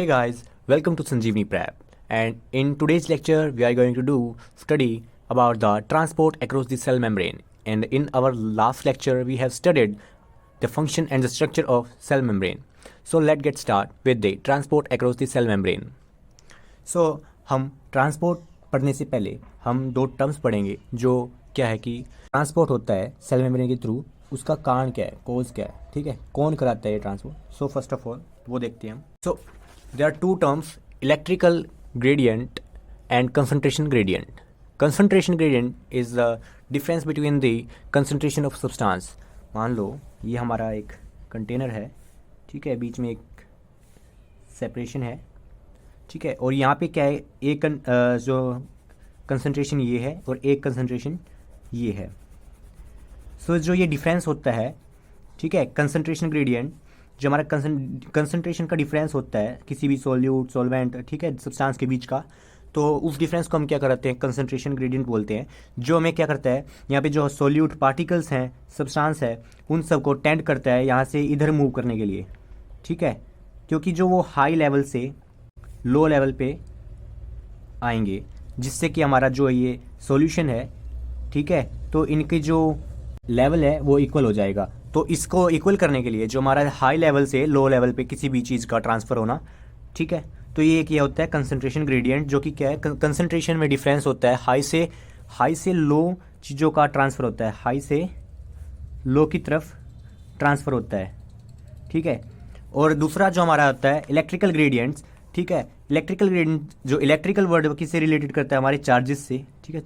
Hey guys, welcome to Sanjeevani Prep. And in today's lecture, we are going to do study about the transport across the cell membrane. And in our last lecture, we have studied the function and the structure of cell membrane. So let's get started with the transport across the cell membrane. So हम transport पढ़ने से पहले हम दो terms पढ़ेंगे जो क्या है कि ट्रांसपोर्ट होता है सेल मेम्ब्रेन के थ्रू, उसका कारण क्या है, कोज क्या है, ठीक है, कौन कराता है ये transport. So first of all वो देखते हैं हम. So there are two terms, electrical gradient and concentration gradient. Concentration gradient is the difference between the concentration of substance. मान लो ये हमारा एक कंटेनर है, ठीक है, बीच में एक सेपरेशन है, ठीक है, और यहाँ पे क्या है, एक जो कंसंट्रेशन ये है और एक कंसंट्रेशन ये है. सो जो ये डिफरेंस होता है, ठीक है, कंसंट्रेशन ग्रेडियंट, जो हमारा कंसंट्रेशन का डिफरेंस होता है किसी भी सॉल्यूट सॉल्वेंट, ठीक है, सब्सटेंस के बीच का, तो उस डिफरेंस को हम क्या कराते हैं, कंसंट्रेशन ग्रेडियंट बोलते हैं. जो हमें क्या करता है, यहाँ पे जो सॉल्यूट पार्टिकल्स हैं, सब्सटेंस है, उन सबको टेंड करता है यहाँ से इधर मूव करने के लिए, ठीक है, क्योंकि जो वो हाई लेवल से लो लेवल पे आएंगे, जिससे कि हमारा जो ये सॉल्यूशन है, ठीक है, तो इनकी जो लेवल है वो इक्वल हो जाएगा. तो इसको इक्वल करने के लिए जो हमारा हाई लेवल से लो लेवल पे किसी भी चीज़ का ट्रांसफ़र होना, ठीक है, तो ये क्या होता है, कंसंट्रेशन ग्रेडियंट, जो कि क्या है, कंसंट्रेशन में डिफरेंस होता है, हाई से लो चीज़ों का ट्रांसफ़र होता है, हाई से लो की तरफ ट्रांसफ़र होता है, ठीक है. और दूसरा जो हमारा होता है इलेक्ट्रिकल ग्रेडियंट्स, ठीक है, इलेक्ट्रिकल ग्रेडियंट जो इलेक्ट्रिकल वर्ड किससे रिलेटेड करता है, हमारे चार्जेस से, ठीक है.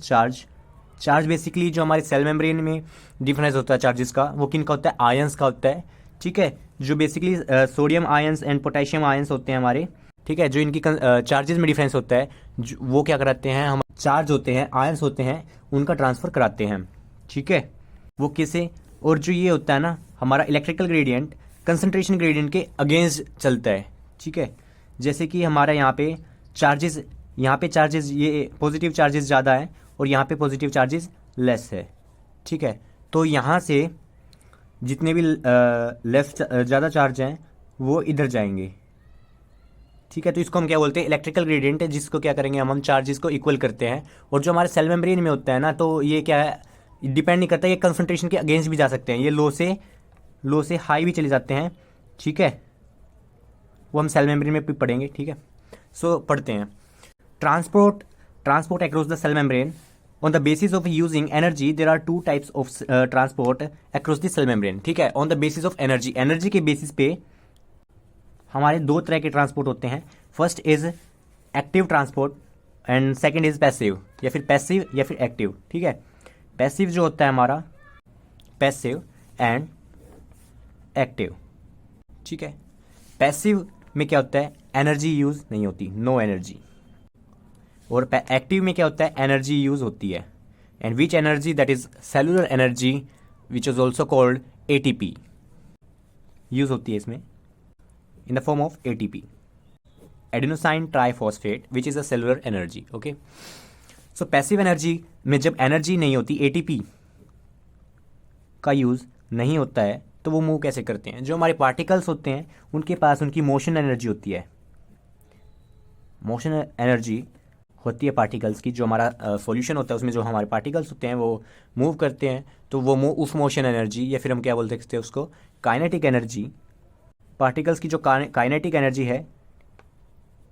चार्ज बेसिकली जो हमारे सेल मेम्ब्रेन में डिफरेंस होता है चार्जेस का, वो किन का होता है, आयंस का होता है, ठीक है, जो basically sodium ions and potassium ions होते हैं हमारे, ठीक है, जो इनकी चार्जेस में डिफरेंस होता है, वो क्या कराते हैं, हम चार्ज होते हैं, आयंस होते हैं, उनका ट्रांसफ़र कराते हैं, ठीक है, वो किसे. और जो ये होता है ना हमारा इलेक्ट्रिकल ग्रेडियंट, कंसंट्रेशन ग्रेडियंट के अगेंस्ट चलता है, ठीक है. जैसे कि हमारा यहाँ पे चार्जेस ये पॉजिटिव चार्जेस ज़्यादा है और यहाँ पे पॉजिटिव चार्जेस लेस है, ठीक है, तो यहाँ से जितने भी लेफ्ट ज़्यादा चार्ज हैं वो इधर जाएंगे, ठीक है. तो इसको हम क्या बोलते हैं, इलेक्ट्रिकल ग्रेडियंट है, जिसको क्या करेंगे हम चार्जेस को इक्वल करते हैं. और जो हमारे सेल मेम्ब्रेन में होता है ना, तो ये क्या है, डिपेंड नहीं करता, ये कंसंट्रेशन के अगेंस्ट भी जा सकते हैं, ये लो से हाई भी चले जाते हैं, ठीक है, वो हम सेल मेम्ब्रेन में भी पढ़ेंगे, ठीक है. सो पढ़ते हैं. Transport across the cell membrane on the basis of using energy. There are two types of transport across the cell membrane, ठीक है. On the basis of energy के बेसिस पे हमारे दो तरह के ट्रांसपोर्ट होते हैं. First is active transport and second is passive, या फिर एक्टिव, ठीक है. पैसिव जो होता है हमारा, पैसिव एंड एक्टिव, ठीक है. पैसिव में क्या होता है, एनर्जी यूज नहीं होती, नो एनर्जी. और एक्टिव में क्या होता है, एनर्जी यूज होती है. And which energy, that is cellular energy which is also called ATP, use होती है इसमें in the form of ATP, adenosine triphosphate, which is a cellular energy. Okay, so passive energy में जब energy नहीं होती, ATP का use नहीं होता है, तो वो मूव कैसे करते हैं. जो हमारे पार्टिकल्स होते हैं उनके पास उनकी मोशन एनर्जी होती है, मोशन एनर्जी होती है पार्टिकल्स की. जो हमारा सॉल्यूशन होता है उसमें जो हमारे पार्टिकल्स होते हैं वो मूव करते हैं, तो वो उस मोशन एनर्जी, या फिर हम क्या बोल सकते हैं उसको, काइनेटिक एनर्जी, पार्टिकल्स की जो काइनेटिक एनर्जी है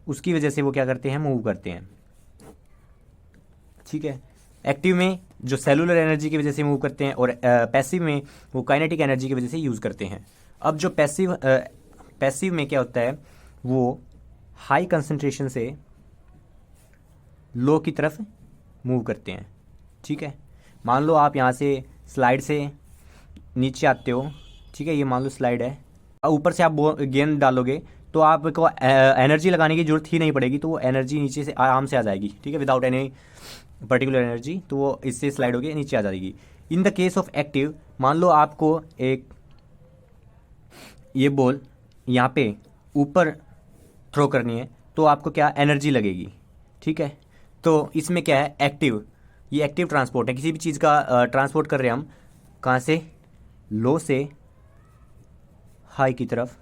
उसकी वजह से वो क्या करते हैं, मूव करते हैं, ठीक है. एक्टिव में जो सेलुलर एनर्जी की वजह से मूव करते हैं, और पैसिव में वो काइनेटिक एनर्जी की वजह से यूज़ करते हैं. अब जो पैसिव में क्या होता है, वो हाई कंसंट्रेशन से लो की तरफ मूव करते हैं, ठीक है. मान लो आप यहाँ से स्लाइड से नीचे आते हो, ठीक है, ये मान लो स्लाइड है, ऊपर से आप गेंद डालोगे तो आपको एनर्जी लगाने की जरूरत ही नहीं पड़ेगी, तो वो एनर्जी नीचे से आराम से आ जाएगी, ठीक है, विदाउट एनी पर्टिकुलर एनर्जी, तो वो इससे स्लाइड होकर नीचे आ जाएगी. In the case of active, मान लो आपको एक ये बॉल यहाँ पे ऊपर थ्रो करनी है, तो आपको क्या एनर्जी लगेगी, ठीक है. तो इसमें क्या है, ये एक्टिव ट्रांसपोर्ट है, किसी भी चीज़ का ट्रांसपोर्ट कर रहे हैं हम, कहाँ से, लो से हाई की तरफ.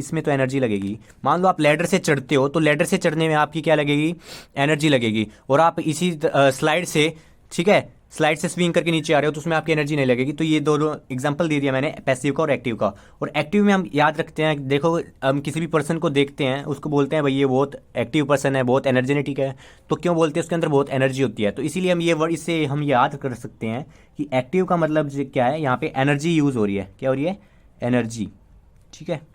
इसमें तो एनर्जी लगेगी। मान लो आप लैडर से चढ़ते हो तो लैडर से चढ़ने में आपकी क्या लगेगी, एनर्जी लगेगी। और आप इसी स्लाइड से, ठीक है, स्लाइड से स्विंग करके नीचे आ रहे हो तो उसमें आपकी एनर्जी नहीं लगेगी। तो ये दोनों एग्जांपल दे दिया मैंने, पैसिव का और एक्टिव का। और एक्टिव में हम याद रखते हैं, देखो हम किसी भी पर्सन को देखते हैं, उसको बोलते हैं भाई ये बहुत एक्टिव पर्सन है, बहुत एनर्जेटिक है। तो क्यों बोलते हैं, उसके अंदर बहुत एनर्जी होती है। तो इसीलिए हम ये वर्ड, इससे हम याद कर सकते हैं कि एक्टिव का मतलब क्या है, यहाँ पे एनर्जी यूज हो रही है। क्या हो रही है, एनर्जी। ठीक है।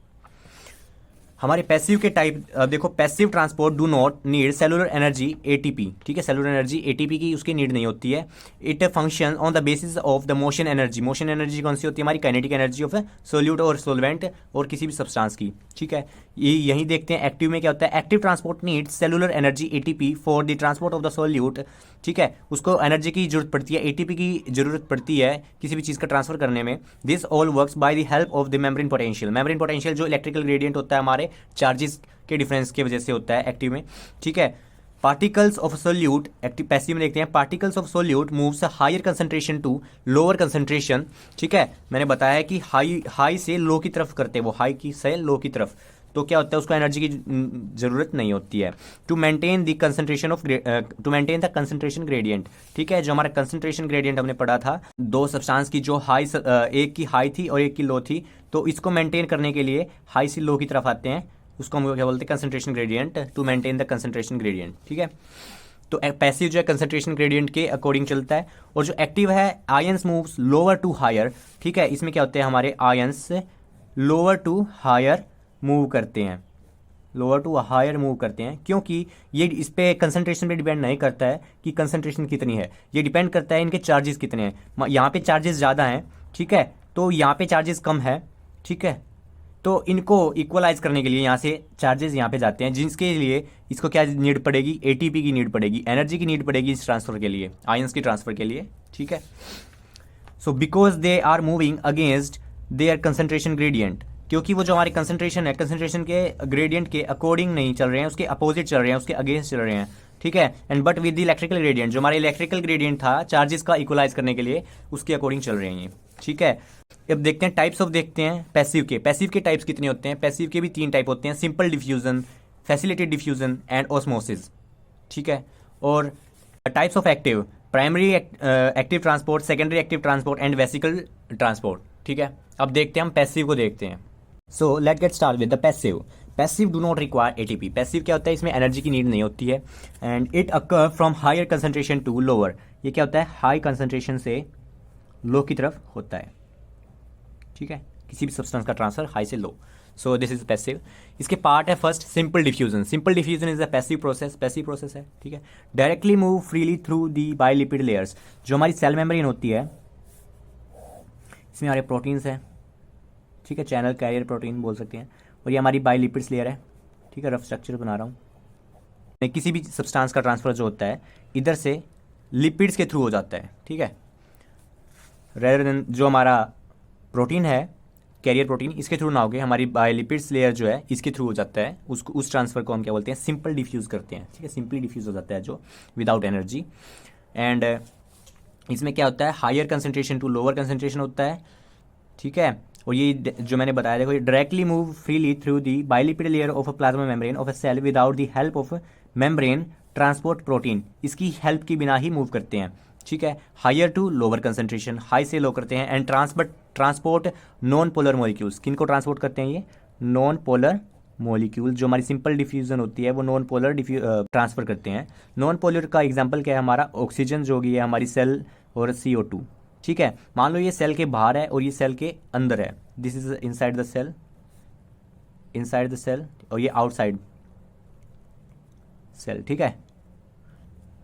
हमारे पैसिव के टाइप देखो, passive transport do not need cellular energy ATP. ठीक है, सेलुलर एनर्जी एटीपी की उसकी नीड नहीं होती है। It function on the basis of the motion energy. Motion energy कौन सी होती है, हमारी काइनेटिक एनर्जी ऑफ सोल्यूट और सोलवेंट और किसी भी सब्सटेंस की। ठीक है, ये यही देखते हैं एक्टिव में क्या होता है। Active transport need cellular energy ATP for the transport of the solute. ठीक है, उसको एनर्जी की जरूरत पड़ती है, एटीपी की जरूरत पड़ती है किसी भी चीज़ का ट्रांसफर करने में। This all works by the help of the membrane potential. Membrane potential जो इलेक्ट्रिकल ग्रेडियंट होता है हमारे चार्जेस के डिफरेंस की वजह से होता है एक्टिव में। ठीक है, particles of solute, active passive में देखते हैं, particles of solute moves higher concentration to lower concentration. ठीक है, मैंने बताया कि हाई से लो की तरफ करते हैं, वो हाई की से लो की तरफ। तो क्या होता है, उसको एनर्जी की जरूरत नहीं होती है। To maintain the concentration of to maintain the concentration gradient. ठीक है, जो हमारा कंसंट्रेशन ग्रेडियंट हमने पढ़ा था, दो सब्सटेंस की जो हाई, एक की हाई थी और एक की लो थी, तो इसको मेंटेन करने के लिए हाई से लो की तरफ आते हैं, उसको हम क्या बोलते हैं, concentration gradient. To maintain the concentration gradient. ठीक है, तो पैसिव जो है कंसंट्रेशन ग्रेडियंट के अकॉर्डिंग चलता है। और जो एक्टिव है, ions moves lower to higher. ठीक है, इसमें क्या होते हैं, हमारे ions lower to higher move करते हैं, लोअर टू हायर मूव करते हैं, क्योंकि ये इस पे कंसंट्रेशन पे डिपेंड नहीं करता है कि कंसंट्रेशन कितनी है, ये डिपेंड करता है इनके चार्जेस कितने हैं। यहाँ पे चार्जेस ज़्यादा हैं, ठीक है, तो यहाँ पे चार्जेस कम है। ठीक है, तो इनको इक्वलाइज करने के लिए यहाँ से चार्जेस यहाँ पे जाते हैं, जिसके लिए इसको क्या नीड पड़ेगी, एटीपी की नीड पड़ेगी, एनर्जी की नीड पड़ेगी इस ट्रांसफर के लिए, आयंस की ट्रांसफर के लिए। ठीक है, so because they are moving against their concentration gradient, क्योंकि वो जो हमारे कंसंट्रेशन है, कंसंट्रेशन के ग्रेडियंट के अकॉर्डिंग नहीं चल रहे हैं, उसके अपोजिट चल रहे हैं, उसके अगेंस्ट चल रहे हैं। ठीक है, and but with the electrical gradient, जो हमारा इलेक्ट्रिकल ग्रेडियंट था चार्जेस का इक्वलाइज करने के लिए, उसके अकॉर्डिंग चल रहे हैं ये। ठीक है, अब देखते हैं टाइप्स ऑफ, देखते हैं पैसिव के। पैसिव के टाइप्स कितने होते हैं, पैसिव के भी 3 टाइप होते हैं, simple diffusion, facilitated diffusion and osmosis. ठीक है, और types of active, primary active transport, secondary active transport and vesicle transport. ठीक है, अब देखते हैं हम पैसिव को देखते हैं। So let get start with the passive. Passive do not require ATP. Passive क्या होता है, इसमें एनर्जी की नीड नहीं होती है। And it occur from higher concentration to lower. ये क्या होता है, हाई कंसंट्रेशन से लो की तरफ होता है। ठीक है, किसी भी सब्सटेंस का ट्रांसफर हाई से low. So this is passive. इसके पार्ट है, first simple diffusion. Simple diffusion is a passive process, passive process है। ठीक है, directly move freely through the bilipid layers. जो हमारी सेल मेम्ब्रेन होती है, इसमें हमारे प्रोटीन्स हैं, ठीक है, चैनल कैरियर प्रोटीन बोल सकते हैं, और ये हमारी बायोलिपिड्स लेयर है। ठीक है, रफ स्ट्रक्चर बना रहा हूँ। किसी भी सब्सटेंस का ट्रांसफर जो होता है इधर से लिपिड्स के थ्रू हो जाता है। ठीक है, रेदर देन जो हमारा प्रोटीन है, कैरियर प्रोटीन, इसके थ्रू ना होके हमारी बायोलिपिड्स लेयर जो है इसके थ्रू हो जाता है। उसको, उस ट्रांसफर को हम क्या बोलते हैं, सिंपल डिफ्यूज करते हैं। ठीक है, सिंपली डिफ्यूज हो जाता है जो विदाउट एनर्जी। एंड इसमें क्या होता है, higher concentration to lower concentration होता है। ठीक है, और ये जो मैंने बताया, देखो, ये directly move freely through the bilipid layer of a plasma membrane of a cell without the help of membrane transport protein. इसकी हेल्प के बिना ही मूव करते हैं। ठीक है, higher to lower concentration, high से लो करते हैं। And transport non polar molecules. किनको ट्रांसपोर्ट करते हैं, ये नॉन पोलर मॉलिक्यूल। जो हमारी सिंपल डिफ्यूजन होती है वो नॉन पोलर ट्रांसफर करते हैं। नॉन पोलर का एग्जाम्पल क्या है, हमारा ऑक्सीजन जो होगी है हमारी सेल, और CO2। ठीक है, मान लो ये सेल के बाहर है और ये सेल के अंदर है। This is inside the cell, inside the cell, और ये आउटसाइड सेल। ठीक है,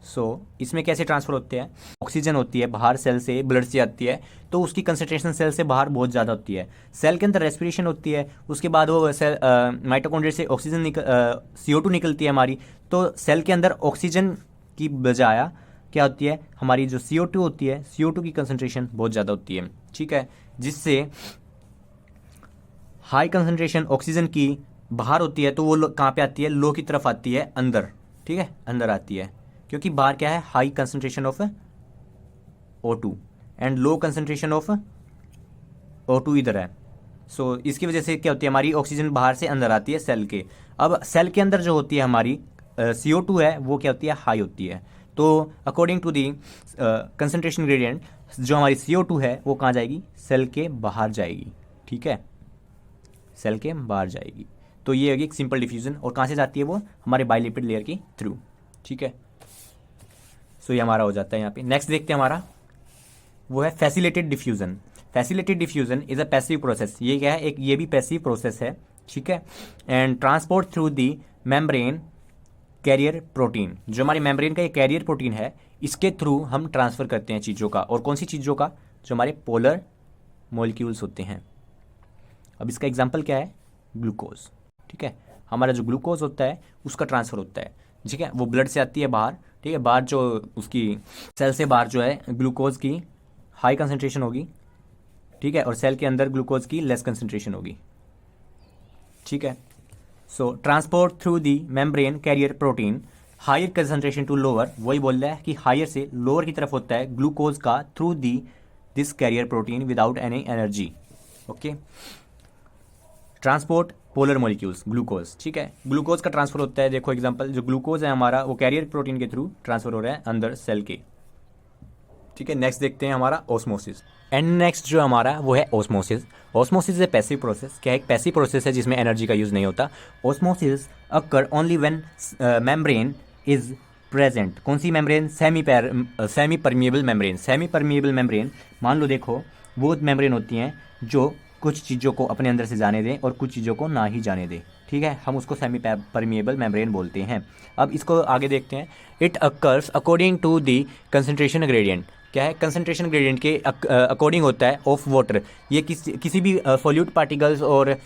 सो इसमें कैसे ट्रांसफर होते हैं, ऑक्सीजन होती है बाहर सेल से, ब्लड से आती है, तो उसकी कंसंट्रेशन सेल से बाहर बहुत ज़्यादा होती है। सेल के अंदर रेस्पिरेशन होती है, उसके बाद वो सेल माइटोकॉन्ड्रिया से ऑक्सीजन CO2 निकलती है हमारी, तो सेल के अंदर ऑक्सीजन की बजाय क्या होती है, हमारी जो CO2 होती है, CO2 की कंसंट्रेशन बहुत ज़्यादा होती है। ठीक है, जिससे हाई कंसंट्रेशन ऑक्सीजन की बाहर होती है, तो वो कहाँ पे आती है, लो की तरफ आती है, अंदर। ठीक है, अंदर आती है, क्योंकि बाहर क्या है, high concentration of O2 and low concentration of O2 इधर है। सो इसकी वजह से क्या होती है, हमारी ऑक्सीजन बाहर से अंदर आती है सेल के। अब सेल के अंदर जो होती है हमारी CO2 है वो क्या होती है, हाई होती है। तो according to the concentration gradient जो हमारी CO2 है वो कहाँ जाएगी, सेल के बाहर जाएगी। ठीक है, सेल के बाहर जाएगी। तो ये होगी एक सिंपल डिफ्यूजन। और कहाँ से जाती है वो, हमारे बाइलिपिड लेयर के थ्रू। ठीक है, सो ये हमारा हो जाता है यहाँ पे। नेक्स्ट देखते हैं हमारा, वो है facilitated diffusion. Facilitated diffusion is a passive process. ये क्या है, एक ये भी पैसिव प्रोसेस है। ठीक है, and transport through the membrane carrier protein. जो हमारी मेम्ब्रेन का ये कैरियर प्रोटीन है, इसके थ्रू हम ट्रांसफर करते हैं चीज़ों का। और कौन सी चीज़ों का, जो हमारे पोलर मॉलिक्यूल्स होते हैं। अब इसका एग्जाम्पल क्या है, ग्लूकोज। ठीक है, हमारा जो ग्लूकोज होता है उसका ट्रांसफर होता है। ठीक है, वो ब्लड से आती है बाहर। ठीक है, बाहर जो उसकी सेल से बाहर जो है ग्लूकोज की हाई कंसंट्रेशन होगी। ठीक है, और सेल के अंदर ग्लूकोज की लेस कंसंट्रेशन होगी। ठीक है, so transport through the membrane carrier protein higher concentration to lower. वही बोल रहा है कि हायर से लोअर की तरफ होता है ग्लूकोज का through the this carrier protein without any energy. Okay, transport polar molecules glucose. ठीक है, ग्लूकोज का ट्रांसफर होता है, देखो एग्जांपल, जो ग्लूकोज है हमारा वो कैरियर प्रोटीन के थ्रू ट्रांसफर हो रहा है अंदर सेल के। ठीक है, नेक्स्ट देखते हैं हमारा ओस्मोसिस। एंड नेक्स्ट जो हमारा वो है osmosis. Osmosis is a passive process. क्या एक पैसिव प्रोसेस है जिसमें एनर्जी का यूज नहीं होता। Osmosis occur only when membrane is present. कौन सी membrane, semi permeable membrane. Semi permeable membrane, मान लो देखो, वो मेम्ब्रेन होती हैं जो कुछ चीज़ों को अपने अंदर से जाने दें और कुछ चीज़ों को ना ही जाने दें। ठीक है, हम उसको सेमी परमिएबल मेम्ब्रेन बोलते हैं। अब इसको आगे देखते हैं। It occurs according to the concentration gradient. क्या है, कंसंट्रेशन ग्रेडियंट के अकॉर्डिंग होता है ऑफ वाटर। ये किसी भी सॉल्यूट पार्टिकल्स और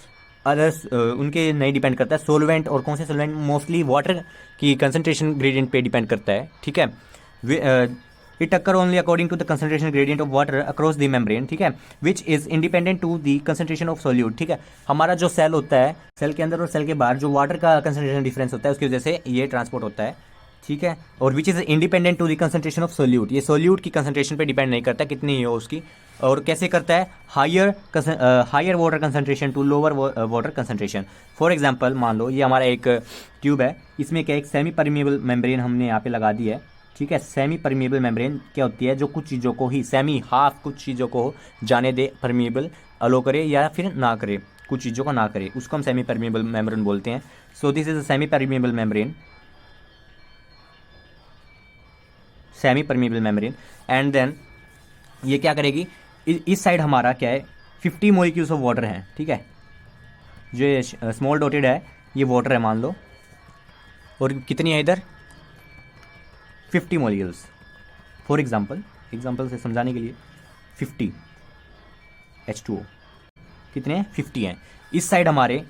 अदर्स उनके नहीं डिपेंड करता है। सोलवेंट और कौन से सोलवेंट, मोस्टली वाटर की कंसंट्रेशन ग्रेडियंट पे डिपेंड करता है। ठीक है, it occur only according to the concentration gradient of water across the membrane. ठीक है, which is independent to the concentration of solute. ठीक है, हमारा जो सेल होता है, सेल के अंदर और सेल के बाहर जो वाटर का कंसंट्रेशन डिफरेंस होता है उसकी वजह से ये ट्रांसपोर्ट होता है। ठीक है, और which is independent to the concentration of solute. ये सोल्यूट की कंसंट्रेशन पे डिपेंड नहीं करता कितनी हो उसकी। और कैसे करता है, higher water concentration to lower water concentration. For example, मान लो ये हमारा एक ट्यूब है, इसमें क्या एक सेमी परमिएबल मेम्ब्रेन हमने यहाँ पे लगा दी है। ठीक है, सेमी परमिएबल मेम्ब्रेन क्या होती है, जो कुछ चीज़ों को ही सेमी हाफ कुछ चीज़ों को जाने दे, परमिएबल अलो करे या फिर ना करे, कुछ चीज़ों को ना करे, उसको हम सेमी परमिएबल मेम्ब्रेन बोलते हैं। So this is a semi permeable membrane, semi permeable membrane. And then ये क्या करेगी, इस साइड हमारा क्या है 50 मॉलिक्यूल्स ऑफ वाटर हैं। ठीक है, जो स्मॉल डॉटेड है ये वाटर है मान लो, और कितनी है इधर 50 मॉलिक्यूल्स। फॉर एग्जाम्पल से समझाने के लिए 50 H2O कितने हैं, 50 हैं। इस साइड हमारे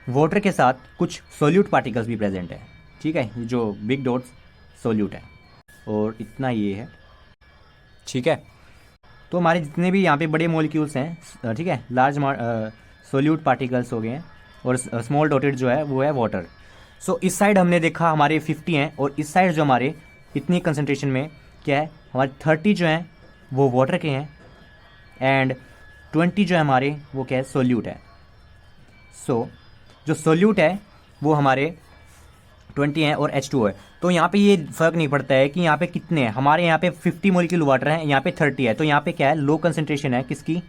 वाटर के साथ कुछ सोल्यूट पार्टिकल्स भी प्रेजेंट है। ठीक है, जो बिग डॉट्स सोल्यूट है, और इतना ये है। ठीक है, तो हमारे जितने भी यहाँ पे बड़े मॉलिक्यूल्स हैं, ठीक है, लार्ज सोल्यूट पार्टिकल्स हो गए हैं, और स्मॉल डॉटेड जो है वो है वाटर। सो इस साइड हमने देखा हमारे 50 हैं, और इस साइड जो हमारे इतनी कंसंट्रेशन में क्या है, हमारे 30 जो हैं वो वाटर के हैं, एंड 20 जो है हमारे वो क्या है, सोल्यूट है। सो जो सोल्यूट है वो हमारे 20 हैं और H2O है। तो यहाँ पे ये फर्क नहीं पड़ता है कि यहाँ पे कितने हैं, हमारे यहाँ पे 50 मॉलिक्यूल वाटर है, यहाँ पे 30 है। तो यहाँ पे क्या है, लो कंसंट्रेशन है किसकी,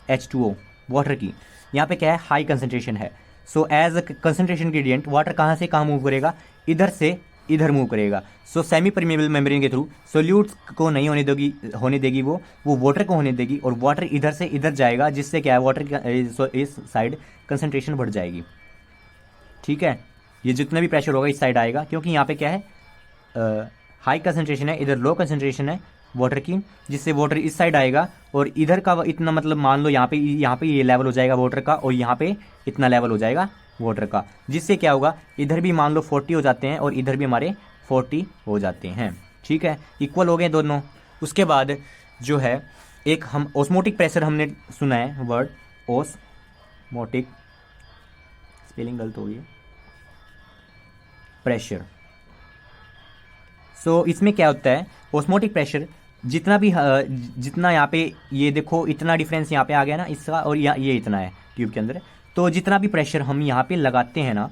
H2O वाटर की। यहाँ पे क्या है, हाई कंसंट्रेशन है। So as a concentration gradient water कहाँ से कहाँ मूव करेगा, इधर से इधर मूव करेगा। सो सेमी परमिएबल मेम्ब्रेन के थ्रू सोल्यूट्स को नहीं होने देगी वो वाटर को होने देगी, और वाटर इधर से इधर जाएगा, जिससे क्या है वाटर इस साइड कंसंट्रेशन बढ़ जाएगी। ठीक है, ये जितना भी प्रेशर होगा इस साइड आएगा, क्योंकि यहाँ पे क्या है, हाई कंसंट्रेशन है, इधर लो कंसंट्रेशन है वाटर की, जिससे वाटर इस साइड आएगा, और इधर का इतना मतलब मान लो यहाँ पे ये लेवल हो जाएगा वाटर का, और यहाँ पे इतना लेवल हो जाएगा वाटर का, जिससे क्या होगा, इधर भी मान लो 40 हो जाते हैं और इधर भी हमारे 40 हो जाते हैं। ठीक है, इक्वल हो गए दोनों। उसके बाद जो है एक हम ऑस्मोटिक प्रेशर हमने सुना है वर्ड, ऑस्मोटिक, स्पेलिंग गलत हो गई, प्रेशर। सो इसमें क्या होता है, ऑस्मोटिक प्रेशर जितना भी जितना यहाँ पे ये देखो इतना डिफरेंस यहाँ पे आ गया ना इसका, और ये इतना है ट्यूब के अंदर। तो जितना भी प्रेशर हम यहाँ पे लगाते हैं ना,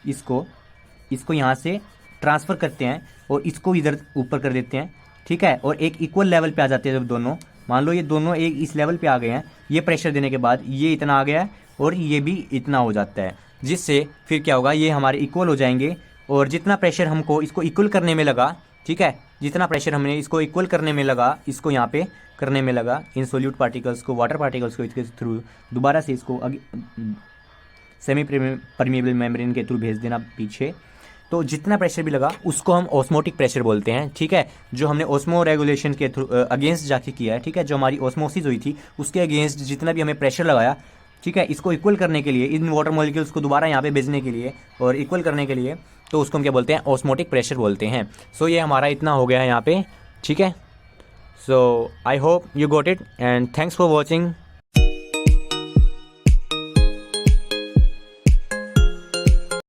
इसको यहाँ से ट्रांसफ़र करते हैं और इसको इधर ऊपर कर देते हैं, ठीक है। और एक इक्वल लेवल पे आ जाते हैं जब दोनों, मान लो ये दोनों एक इस लेवल पे आ गए हैं, ये प्रेशर देने के बाद ये इतना आ गया है और ये भी इतना हो जाता है, जिससे फिर क्या होगा, ये हमारे इक्वल हो जाएंगे। और जितना प्रेशर हमको इसको इक्वल करने में लगा, ठीक है, जितना प्रेशर हमने इसको इक्वल करने में लगा, इसको यहाँ पे करने में लगा, इन सोल्यूट पार्टिकल्स को, वाटर पार्टिकल्स को इसके थ्रू दोबारा से इसको सेमी परमिएबल मेम्ब्रेन के थ्रू भेज देना पीछे। तो जितना प्रेशर भी लगा उसको हम ऑस्मोटिक प्रेशर बोलते हैं, ठीक है। जो हमने ऑस्मो रेगुलेशन के थ्रू अगेंस्ट जाके किया है, ठीक है, जो हमारी ऑस्मोसिस हुई थी उसके अगेंस्ट जितना भी हमें प्रेशर लगाया, ठीक है, इसको इक्वल करने के लिए, इन वाटर मॉलिक्यूल्स को दोबारा यहाँ पे भेजने के लिए और इक्वल करने के लिए, तो उसको हम क्या बोलते हैं, ऑस्मोटिक प्रेशर बोलते हैं। सो ये हमारा इतना हो गया है यहाँ पे, ठीक है। So I hope you got it and thanks for watching.